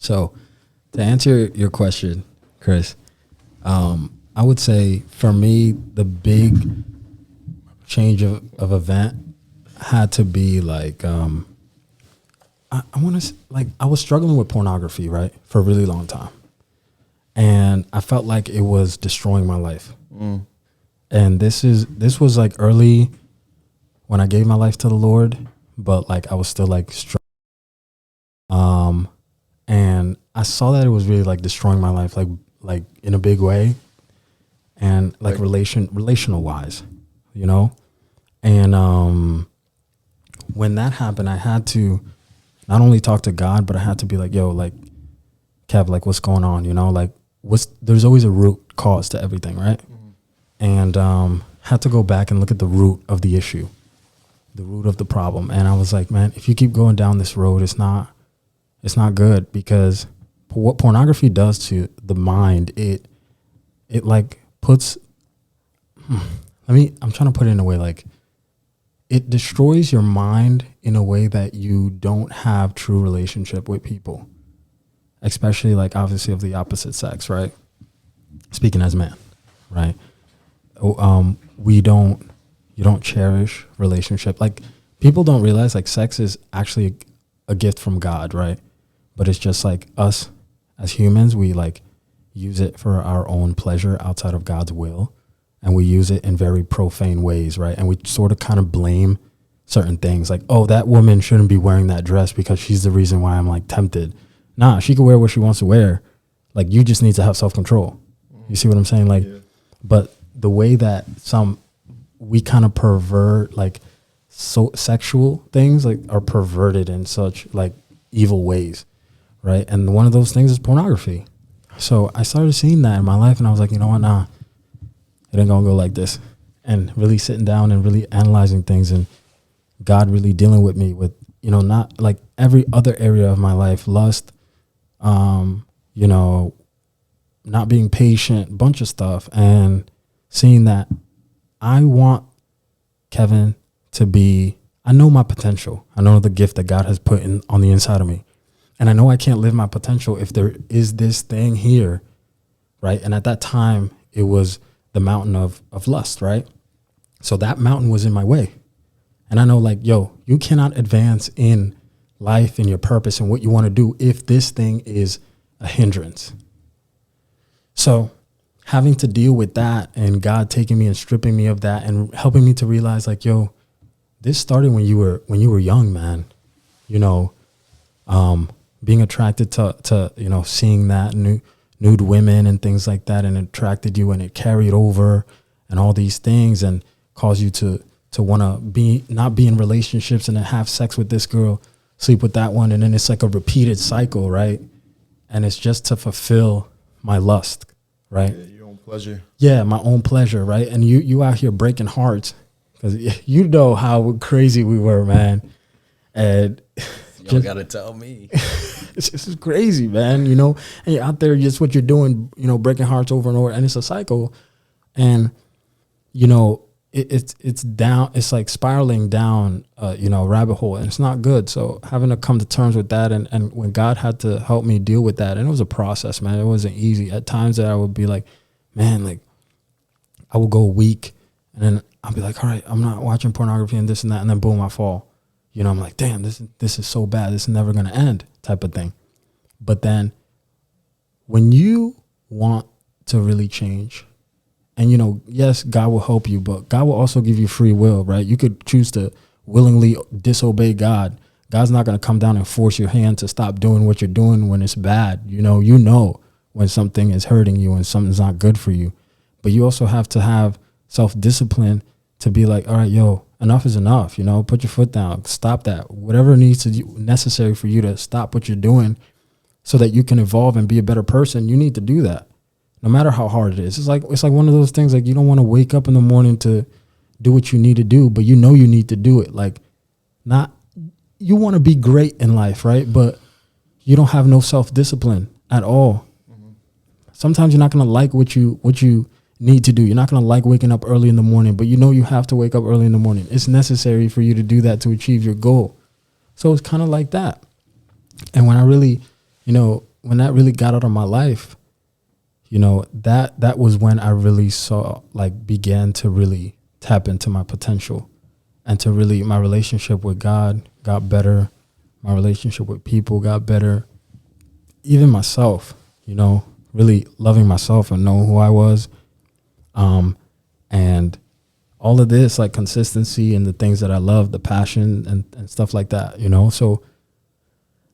So to answer your question, Chris, I would say for me, the big change of event had to be like, I want to like, I was struggling with pornography, right, for a really long time. And I felt like it was destroying my life. And this was like early when I gave my life to the Lord, but like I was still like struggling. And I saw that it was really like destroying my life, like in a big way, and like relational wise, you know. And when that happened, I had to not only talk to God, but I had to be like, yo, like, Kev, like, what's going on? You know, like, there's always a root cause to everything, right? And had to go back and look at the root of the issue, the root of the problem. And I was like, man, if you keep going down this road, it's not good, because what pornography does to the mind, it like puts, I'm trying to put it in a way, like, it destroys your mind in a way that you don't have true relationship with people, especially like obviously of the opposite sex, right? Speaking as man, right? You don't cherish relationship. Like, people don't realize like sex is actually a gift from God, right? But it's just like us as humans, we like use it for our own pleasure outside of God's will. And we use it in very profane ways, right? And we sort of kind of blame certain things, like, oh, that woman shouldn't be wearing that dress because she's the reason why I'm like tempted. Nah, she can wear what she wants to wear. Like, you just need to have self-control. You see what I'm saying? Like, but the way that we kind of pervert, like, so sexual things like are perverted in such like evil ways, right? And one of those things is pornography. So I started seeing that in my life, and I was like, you know what, nah, it ain't gonna go like this. And really sitting down and really analyzing things, and God really dealing with me with, you know, not like every other area of my life, lust, you know, not being patient, bunch of stuff, and seeing that I want Kevin to be, I know my potential. I know the gift that God has put on the inside of me. And I know I can't live my potential if there is this thing here, right? And at that time, it was the mountain of lust, right? So that mountain was in my way. And I know, like, yo, you cannot advance in life and your purpose and what you want to do if this thing is a hindrance. So having to deal with that, and God taking me and stripping me of that and helping me to realize, like, yo, this started when you were young, man. You know, being attracted to you know, seeing that nude women and things like that, and it attracted you, and it carried over and all these things, and caused you to want to not be in relationships and then have sex with this girl, sleep with that one. And then it's like a repeated cycle, right? And it's just to fulfill my lust, right? Yeah, your own pleasure. Yeah, my own pleasure, right? And you out here breaking hearts, because you know how crazy we were, man. And y'all gotta tell me. This is crazy, man, you know? And you're out there, just what you're doing, you know, breaking hearts over and over, and it's a cycle. And, you know, it's down, it's like spiraling down, you know, rabbit hole, and it's not good. So having to come to terms with that, and when God had to help me deal with that, and it was a process, man. It wasn't easy. At times that I would be like, man, like, I would go a week, and then I'll be like, all right, I'm not watching pornography and this and that, and then boom, I fall. You know, I'm like, damn, this is so bad. This is never going to end, type of thing. But then when you want to really change, and, you know, yes, God will help you, but God will also give you free will, right? You could choose to willingly disobey God. God's not going to come down and force your hand to stop doing what you're doing when it's bad. You know when something is hurting you and something's not good for you. But you also have to have self-discipline to be like, all right, yo, enough is enough. You know, put your foot down, stop that. Whatever needs to necessary for you to stop what you're doing so that you can evolve and be a better person, you need to do that. No matter how hard it is. It's like one of those things, like, you don't want to wake up in the morning to do what you need to do, but you know you need to do it. Like, you want to be great in life, right? But you don't have no self-discipline at all. Mm-hmm. Sometimes you're not going to like what you need to do. You're not going to like waking up early in the morning, but you know you have to wake up early in the morning. It's necessary for you to do that to achieve your goal. So it's kind of like that. And when I really, you know, really got out of my life, you know, that was when I really began to really tap into my potential, and to really, my relationship with God got better. My relationship with people got better. Even myself, you know, really loving myself and knowing who I was. And all of this, like consistency and the things that I love, the passion and stuff like that, you know. So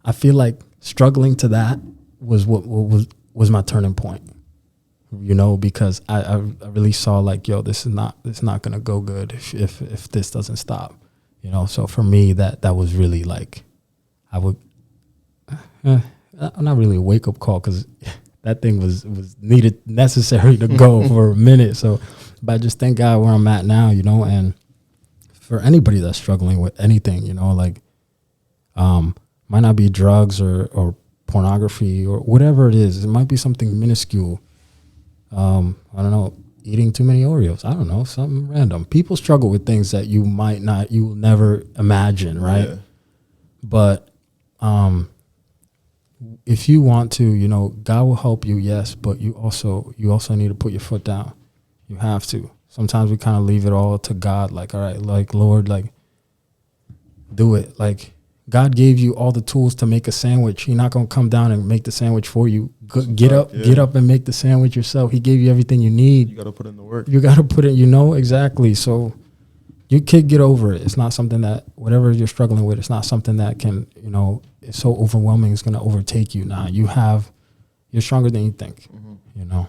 I feel like struggling to that was what was my turning point, you know, because I really saw like, yo, this is not gonna go good if this doesn't stop, you know. So for me, that was really like, I would not really a wake up call, because that thing was necessary to go for a minute. So, but I just thank God where I'm at now, you know. And for anybody that's struggling with anything, you know, like might not be drugs or pornography or whatever it is. It might be something minuscule. I don't know, eating too many Oreos. I don't know, something random. People struggle with things that you will never imagine, right? Yeah. But if you want to, you know, God will help you, yes, but you also need to put your foot down. You have to. Sometimes we kind of leave it all to God, like, all right, like, Lord, like, do it. Like, God gave you all the tools to make a sandwich. He's not going to come down and make the sandwich for you. Get up and make the sandwich yourself. He gave you everything you need. You got to put in the work. You got to put it, you know, exactly. So you could get over it. It's not something that, whatever you're struggling with, it's not something that can, you know, it's so overwhelming, it's going to overtake you. Nah, you're stronger than you think, you know.